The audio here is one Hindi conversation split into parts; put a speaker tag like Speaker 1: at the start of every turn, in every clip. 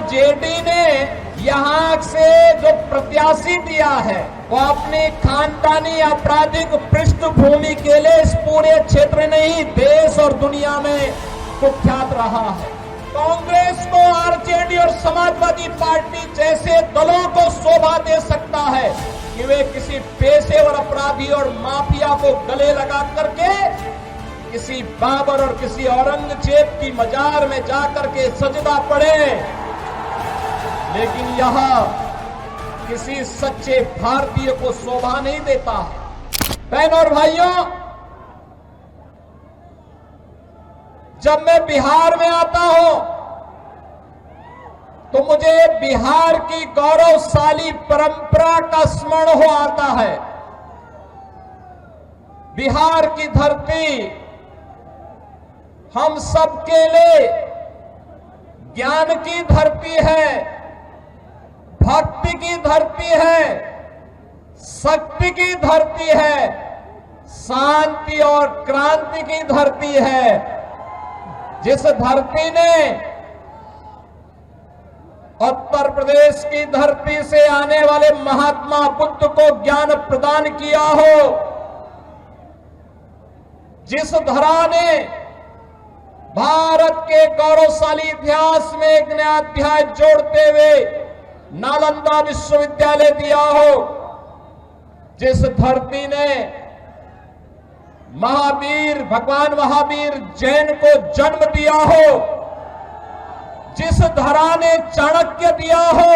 Speaker 1: आरजेडी ने यहाँ से जो प्रत्याशी दिया है वो अपनी खानदानी आपराधिक पृष्ठभूमि के लिए इस पूरे क्षेत्र नहीं देश और दुनिया में कुख्यात रहा है। कांग्रेस को आरजेडी और समाजवादी पार्टी जैसे दलों को शोभा दे सकता है कि वे किसी पेशेवर अपराधी और माफिया को गले लगा करके किसी बाबर और किसी औरंगजेब की मजार में जाकर के सजदा पड़े, लेकिन यह किसी सच्चे भारतीय को शोभा नहीं देता है। बहनों और भाइयों, जब मैं बिहार में आता हूं तो मुझे बिहार की गौरवशाली परंपरा का स्मरण हो आता है। बिहार की धरती हम सबके लिए ज्ञान की धरती है, भक्ति की धरती है, शक्ति की धरती है, शांति और क्रांति की धरती है। जिस धरती ने उत्तर प्रदेश की धरती से आने वाले महात्मा बुद्ध को ज्ञान प्रदान किया हो, जिस धरा ने भारत के गौरवशाली इतिहास में एक नया अध्याय जोड़ते हुए नालंदा विश्वविद्यालय दिया हो, जिस धरती ने महावीर भगवान महावीर जैन को जन्म दिया हो, जिस धरा ने चाणक्य दिया हो,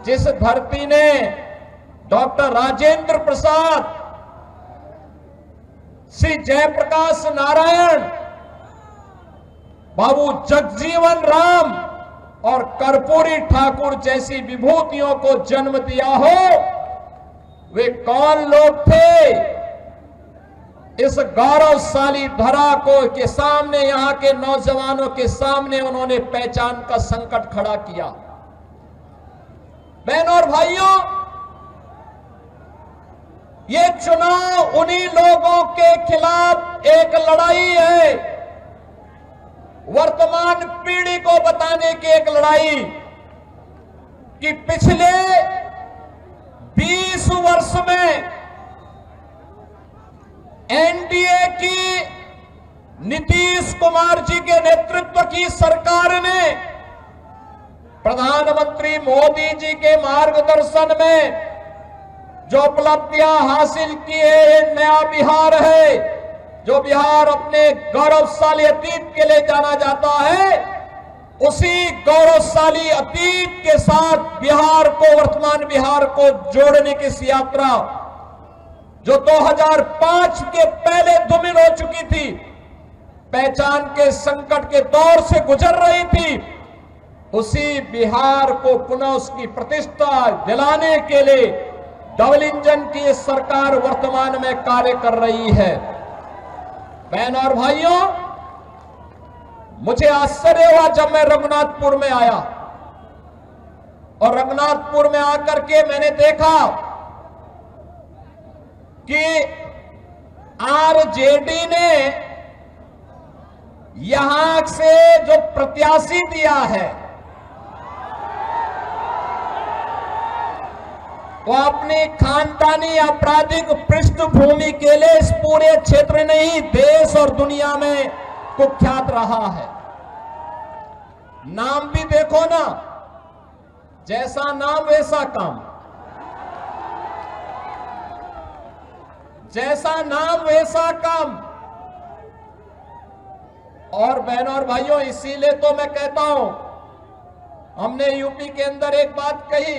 Speaker 1: जिस धरती ने डॉक्टर राजेंद्र प्रसाद, श्री जयप्रकाश नारायण, बाबू जगजीवन राम और कर्पूरी ठाकुर जैसी विभूतियों को जन्म दिया हो, वे कौन लोग थे? इस गौरवशाली धरा को के सामने, यहां के नौजवानों के सामने उन्होंने पहचान का संकट खड़ा किया। बहनों और भाइयों, ये चुनाव उन्हीं लोगों के खिलाफ एक लड़ाई है, वर्तमान पीढ़ी को बताने की एक लड़ाई कि पिछले 20 वर्ष में एनडीए की नीतीश कुमार जी के नेतृत्व की सरकार ने प्रधानमंत्री मोदी जी के मार्गदर्शन में जो उपलब्धियां हासिल की है, ये नया बिहार है। जो बिहार अपने गौरवशाली अतीत के लिए जाना जाता है, उसी गौरवशाली अतीत के साथ बिहार को, वर्तमान बिहार को जोड़ने की इस यात्रा जो 2005 के पहले धूमिल हो चुकी थी, पहचान के संकट के दौर से गुजर रही थी, उसी बिहार को पुनः उसकी प्रतिष्ठा दिलाने के लिए डबल इंजन की सरकार वर्तमान में कार्य कर रही है। बहनों और भाइयों, मुझे आश्चर्य हुआ जब मैं रघुनाथपुर में आया और रघुनाथपुर में आकर के मैंने देखा कि आरजेडी ने यहां से जो प्रत्याशी दिया है वो अपनी खानदानी आपराधिक पृष्ठभूमि के लिए इस पूरे क्षेत्र नहीं देश और दुनिया में कुख्यात रहा है। नाम भी देखो ना, जैसा नाम वैसा काम, जैसा नाम वैसा काम। और बहनों और भाइयों, इसीलिए तो मैं कहता हूं, हमने यूपी के अंदर एक बात कही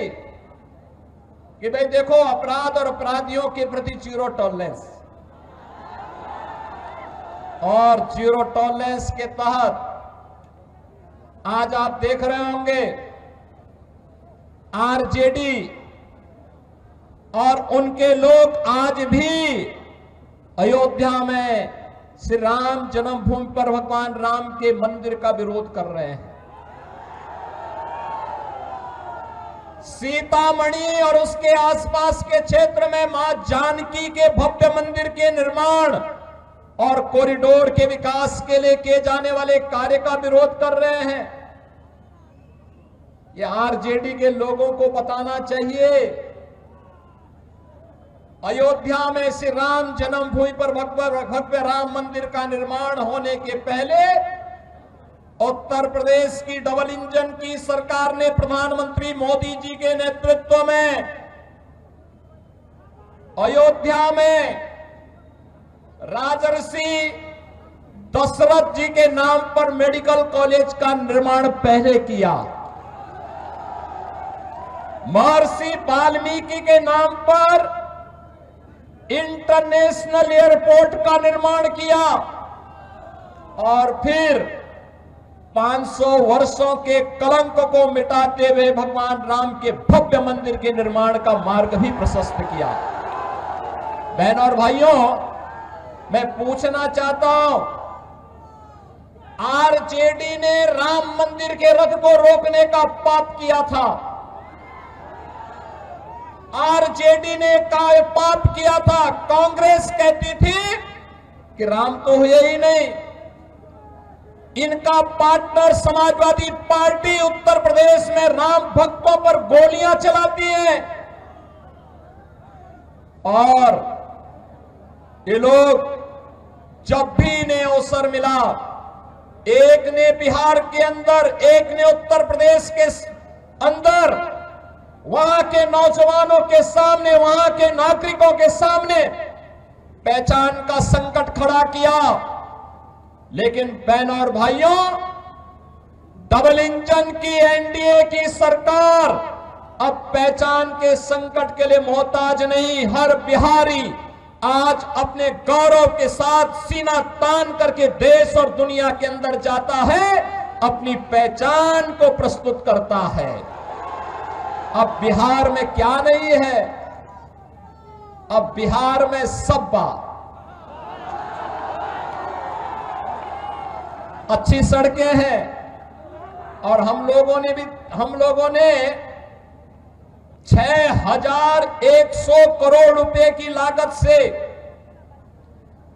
Speaker 1: कि भाई देखो, अपराध और अपराधियों के प्रति जीरो टॉलरेंस, और जीरो टॉलरेंस के तहत आज आप देख रहे होंगे आरजेडी और उनके लोग आज भी अयोध्या में श्री राम जन्मभूमि पर भगवान राम के मंदिर का विरोध कर रहे हैं। सीतामढ़ी और उसके आसपास के क्षेत्र में मां जानकी के भव्य मंदिर के निर्माण और कॉरिडोर के विकास के लिए किए जाने वाले कार्य का विरोध कर रहे हैं। ये आरजेडी के लोगों को बताना चाहिए। अयोध्या में श्री राम जन्मभूमि पर भव्य राम मंदिर का निर्माण होने के पहले उत्तर प्रदेश की डबल इंजन की सरकार ने प्रधानमंत्री मोदी जी के नेतृत्व में अयोध्या में राजर्षि दशरथ जी के नाम पर मेडिकल कॉलेज का निर्माण पहले किया। महर्षि वाल्मीकि के नाम पर इंटरनेशनल एयरपोर्ट का निर्माण किया और फिर 500 वर्षों के कलंक को मिटाते हुए भगवान राम के भव्य मंदिर के निर्माण का मार्ग भी प्रशस्त किया। बहनों और भाइयों, मैं पूछना चाहता हूं, आरजेडी ने राम मंदिर के रथ को रोकने का पाप किया था। आरजेडी ने पाप किया था। कांग्रेस कहती थी कि राम तो हुए ही नहीं। इनका पार्टनर समाजवादी पार्टी उत्तर प्रदेश में राम भक्तों पर गोलियां चलाती है और ये लोग जब भी इन्हें अवसर मिला, एक ने बिहार के अंदर, एक ने उत्तर प्रदेश के अंदर, वहां के नौजवानों के सामने, वहां के नागरिकों के सामने पहचान का संकट खड़ा किया। लेकिन बहनों और भाइयों, डबल इंजन की एनडीए की सरकार अब पहचान के संकट के लिए मोहताज नहीं। हर बिहारी आज अपने गौरव के साथ सीना तान करके देश और दुनिया के अंदर जाता है, अपनी पहचान को प्रस्तुत करता है। अब बिहार में क्या नहीं है? अब बिहार में सब्बा, अच्छी सड़कें हैं और हम लोगों ने 6100 करोड़ रुपए की लागत से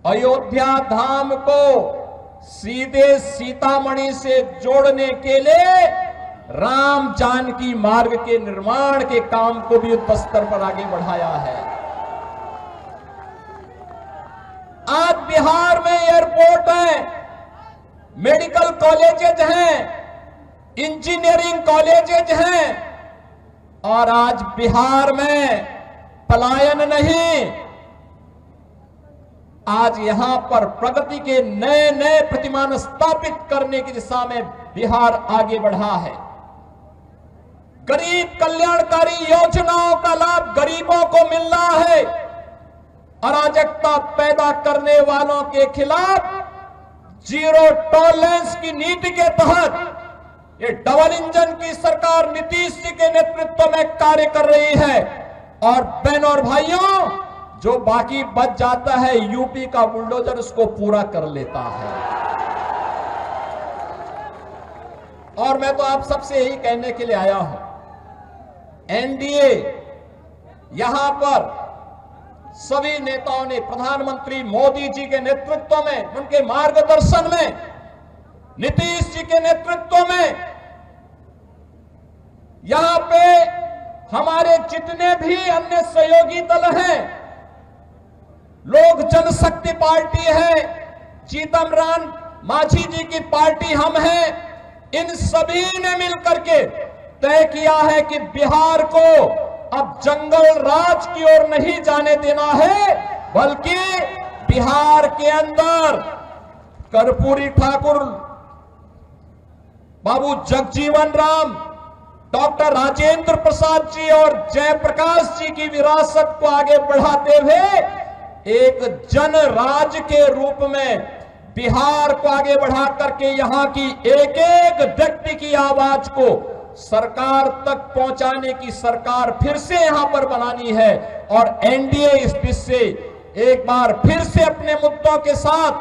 Speaker 1: अयोध्या धाम को सीधे सीतामढ़ी से जोड़ने के लिए राम जानकी मार्ग के निर्माण के काम को भी युद्ध स्तर पर आगे बढ़ाया है। आज बिहार में एयरपोर्ट है, मेडिकल कॉलेजेज हैं, इंजीनियरिंग कॉलेजेज हैं और आज बिहार में पलायन नहीं, आज यहां पर प्रगति के नए नए प्रतिमान स्थापित करने की दिशा में बिहार आगे बढ़ा है। गरीब कल्याणकारी योजनाओं का लाभ गरीबों को मिल रहा है। अराजकता पैदा करने वालों के खिलाफ जीरो टॉलरेंस की नीति के तहत ये डबल इंजन की सरकार नीतीश जी के नेतृत्व में कार्य कर रही है। और बहनों और भाइयों, जो बाकी बच जाता है यूपी का बुलडोजर उसको पूरा कर लेता है। और मैं तो आप सबसे यही कहने के लिए आया हूं, एनडीए यहां पर सभी नेताओं ने प्रधानमंत्री मोदी जी के नेतृत्व में, उनके मार्गदर्शन में, नीतीश जी के नेतृत्व में यहां पे हमारे जितने भी अन्य सहयोगी दल हैं, लोक जनशक्ति पार्टी है, जीतन राम मांझी जी की पार्टी हम हैं, इन सभी ने मिलकर के तय किया है कि बिहार को अब जंगल राज की ओर नहीं जाने देना है, बल्कि बिहार के अंदर कर्पूरी ठाकुर, बाबू जगजीवन राम, डॉक्टर राजेंद्र प्रसाद जी और जयप्रकाश जी की विरासत को आगे बढ़ाते हुए एक जन राज के रूप में बिहार को आगे बढ़ा करके यहां की एक एक व्यक्ति की आवाज को सरकार तक पहुंचाने की सरकार फिर से यहां पर बनानी है। और एनडीए इस बीच से एक बार फिर से अपने मुद्दों के साथ,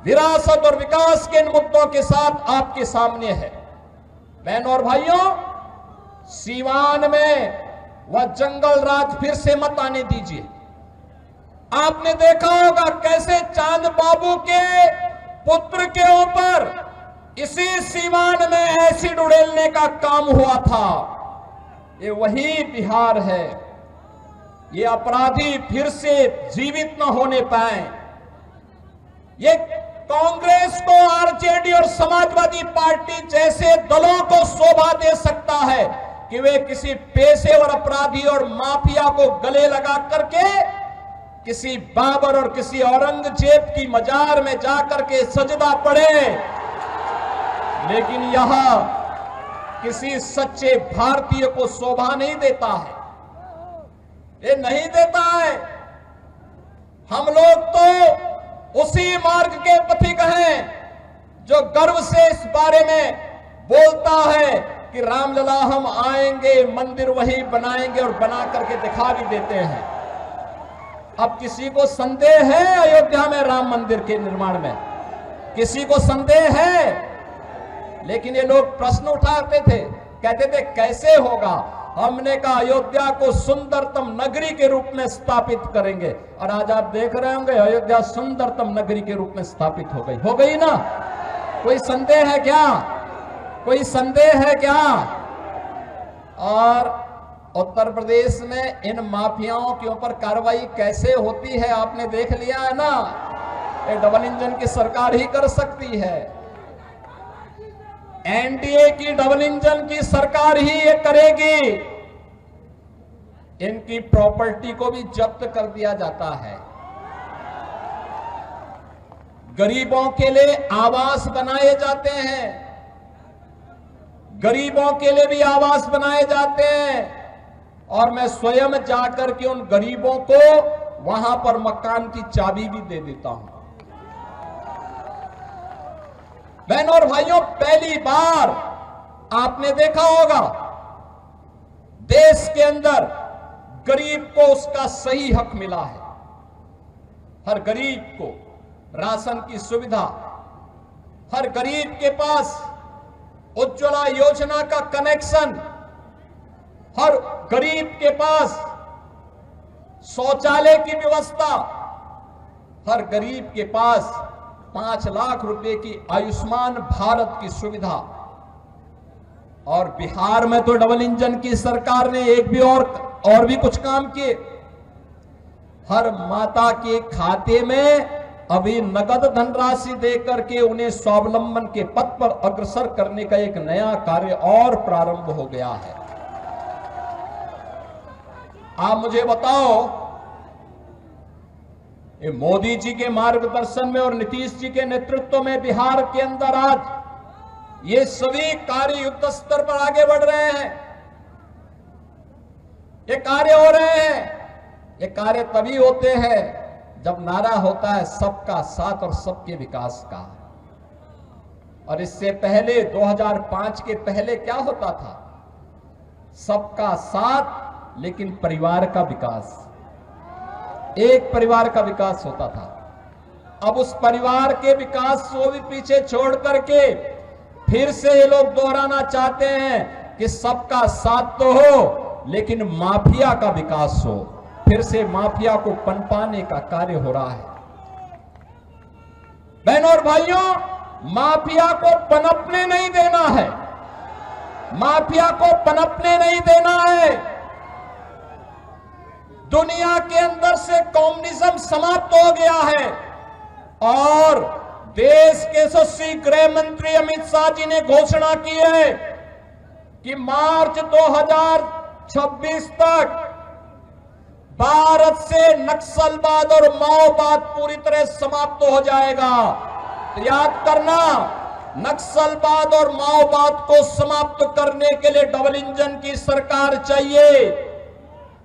Speaker 1: विरासत और विकास के इन मुद्दों के साथ आपके सामने है। बहनों और भाइयों, सीवान में वह जंगल राज फिर से मत आने दीजिए। आपने देखा होगा कैसे चांद बाबू के पुत्र के ऊपर इसी सीवान में एसिड उड़ेलने का काम हुआ था। ये वही बिहार है। ये अपराधी फिर से जीवित न होने पाए। ये कांग्रेस को, आरजेडी और समाजवादी पार्टी जैसे दलों को शोभा दे सकता है कि वे किसी पेशेवर अपराधी और माफिया को गले लगा करके किसी बाबर और किसी औरंगजेब की मजार में जाकर के सजदा पड़े, लेकिन यहां किसी सच्चे भारतीय को शोभा नहीं देता है। ये नहीं देता है। हम लोग तो उसी मार्ग के पथिक हैं जो गर्व से इस बारे में बोलता है कि रामलला हम आएंगे, मंदिर वही बनाएंगे और बना करके दिखा भी देते हैं। अब किसी को संदेह है अयोध्या में राम मंदिर के निर्माण में? किसी को संदेह है? लेकिन ये लोग प्रश्न उठाते थे, कहते थे कैसे होगा? हमने कहा अयोध्या को सुंदरतम नगरी के रूप में स्थापित करेंगे, और आज आप देख रहे होंगे अयोध्या सुंदरतम नगरी के रूप में स्थापित हो गई ना? कोई संदेह है क्या? कोई संदेह है क्या? और उत्तर प्रदेश में इन माफियाओं के ऊपर कार्रवाई कैसे होती है आपने देख लिया है ना? ये डबल इंजन की सरकार ही कर सकती है। एनडीए की डबल इंजन की सरकार ही ये करेगी। इनकी प्रॉपर्टी को भी जब्त कर दिया जाता है। गरीबों के लिए आवास बनाए जाते हैं, गरीबों के लिए भी आवास बनाए जाते हैं, और मैं स्वयं जाकर के उन गरीबों को वहां पर मकान की चाबी भी दे देता हूं। बहनों और भाइयों, पहली बार आपने देखा होगा देश के अंदर गरीब को उसका सही हक मिला है। हर गरीब को राशन की सुविधा, हर गरीब के पास उज्ज्वला योजना का कनेक्शन, हर गरीब के पास शौचालय की व्यवस्था, हर गरीब के पास 5 लाख रुपए की आयुष्मान भारत की सुविधा। और बिहार में तो डबल इंजन की सरकार ने एक भी और भी कुछ काम किए। हर माता के खाते में अभी नगद धनराशि देकर के उन्हें स्वावलंबन के पथ पर अग्रसर करने का एक नया कार्य और प्रारंभ हो गया है। आप मुझे बताओ, ये मोदी जी के मार्गदर्शन में और नीतीश जी के नेतृत्व में बिहार के अंदर आज ये सभी कार्य युद्ध स्तर पर आगे बढ़ रहे हैं। ये कार्य हो रहे हैं। ये कार्य तभी होते हैं जब नारा होता है सबका साथ और सबके विकास का। और इससे पहले 2005 के पहले क्या होता था? सबका साथ लेकिन परिवार का विकास, एक परिवार का विकास होता था। अब उस परिवार के विकास को भी पीछे छोड़ करके फिर से ये लोग दोहराना चाहते हैं कि सबका साथ तो हो लेकिन माफिया का विकास हो। फिर से माफिया को पनपाने का कार्य हो रहा है। बहनों और भाइयों, माफिया को पनपने नहीं देना है। माफिया को पनपने नहीं देना है। दुनिया के अंदर से कम्युनिज्म समाप्त हो गया है और देश के यशस्वी गृह मंत्री अमित शाह जी ने घोषणा की है कि मार्च 2026 तक भारत से नक्सलवाद और माओवाद पूरी तरह समाप्त हो जाएगा। तो याद करना, नक्सलवाद और माओवाद को समाप्त करने के लिए डबल इंजन की सरकार चाहिए।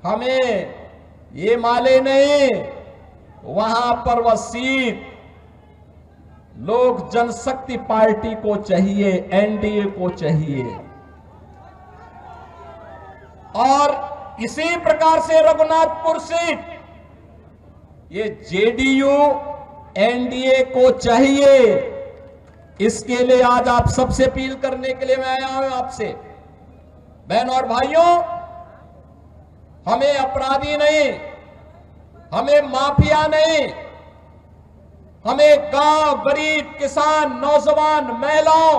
Speaker 1: हमें ये माले नहीं, वहां पर वह सीट लोक जनशक्ति पार्टी को चाहिए, एनडीए को चाहिए। और इसी प्रकार से रघुनाथपुर सीट ये जेडीयू एनडीए को चाहिए। इसके लिए आज आप सबसे अपील करने के लिए मैं आया हूं आपसे। बहनों और भाइयों, हमें अपराधी नहीं, हमें माफिया नहीं, हमें गांव, गरीब, किसान, नौजवान, महिलाओं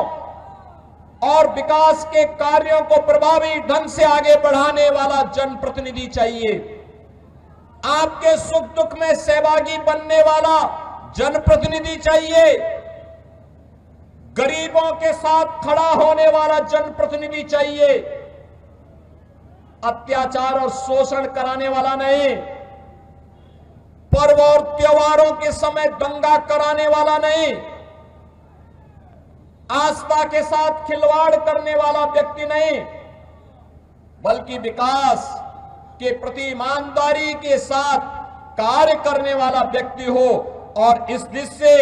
Speaker 1: और विकास के कार्यों को प्रभावी ढंग से आगे बढ़ाने वाला जनप्रतिनिधि चाहिए। आपके सुख दुख में सहभागी बनने वाला जनप्रतिनिधि चाहिए। गरीबों के साथ खड़ा होने वाला जनप्रतिनिधि चाहिए। अत्याचार और शोषण कराने वाला नहीं, पर्व और त्योहारों के समय दंगा कराने वाला नहीं, आस्था के साथ खिलवाड़ करने वाला व्यक्ति नहीं, बल्कि विकास के प्रति ईमानदारी के साथ कार्य करने वाला व्यक्ति हो। और इस दिशा से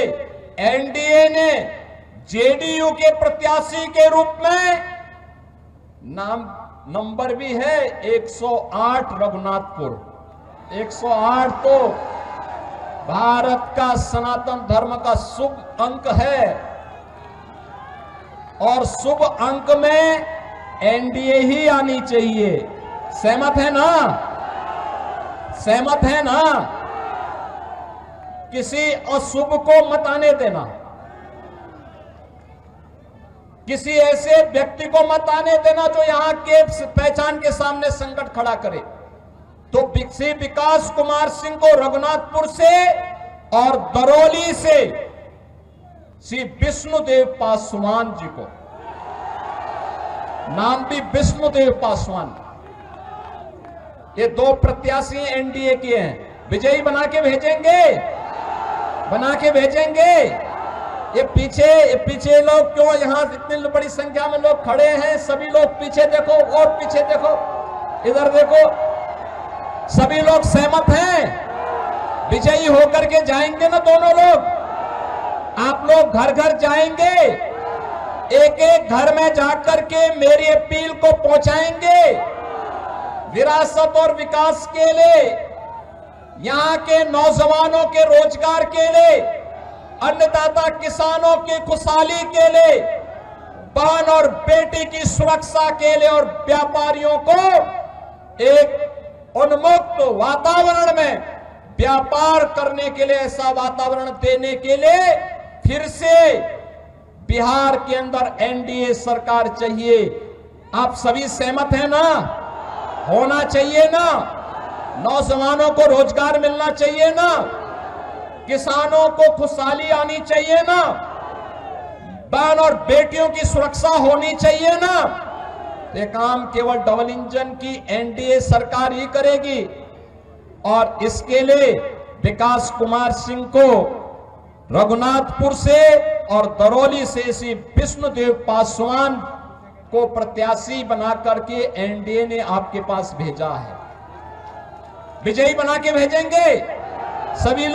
Speaker 1: एनडीए ने जेडीयू के प्रत्याशी के रूप में नंबर भी है 108 रघुनाथपुर। 108 तो भारत का सनातन धर्म का शुभ अंक है और शुभ अंक में एनडीए ही आनी चाहिए। सहमत है ना? सहमत है ना? किसी अशुभ को मत आने देना, किसी ऐसे व्यक्ति को मत आने देना जो यहां के पहचान के सामने संकट खड़ा करे। तो श्री विकास कुमार सिंह को रघुनाथपुर से और दरौली से श्री विष्णुदेव पासवान जी को, नाम भी विष्णुदेव पासवान, ये दो प्रत्याशी एनडीए के हैं, विजयी बना के भेजेंगे, बना के भेजेंगे। ये पीछे लोग क्यों, यहां इतनी बड़ी संख्या में लोग खड़े हैं, सभी लोग पीछे देखो और पीछे देखो, इधर देखो, सभी लोग सहमत हैं? विजयी होकर के जाएंगे ना दोनों लोग? आप लोग घर घर जाएंगे, एक एक घर में जाकर के मेरी अपील को पहुंचाएंगे। विरासत और विकास के लिए, यहां के नौजवानों के रोजगार के लिए, अन्नदाता किसानों की खुशहाली के लिए, बहन और बेटी की सुरक्षा के लिए और व्यापारियों को एक उन्मुक्त वातावरण में व्यापार करने के लिए, ऐसा वातावरण देने के लिए फिर से बिहार के अंदर एनडीए सरकार चाहिए। आप सभी सहमत हैं ना? होना चाहिए ना? नौजवानों को रोजगार मिलना चाहिए ना? किसानों को खुशहाली आनी चाहिए ना? बहन और बेटियों की सुरक्षा होनी चाहिए ना? ये काम केवल डबल इंजन की एनडीए सरकार ही करेगी। और इसके लिए विकास कुमार सिंह को रघुनाथपुर से और दरौली से श्री विष्णुदेव पासवान को प्रत्याशी बना करके एनडीए ने आपके पास भेजा है। विजयी बना के भेजेंगे। सभी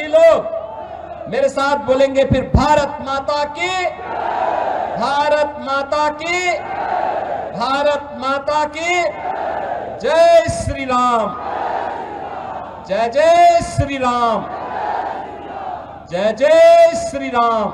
Speaker 1: लोग मेरे साथ बोलेंगे फिर, भारत माता की, भारत माता की, भारत माता की जय श्री राम, जय जय श्री राम, जय जय श्री राम।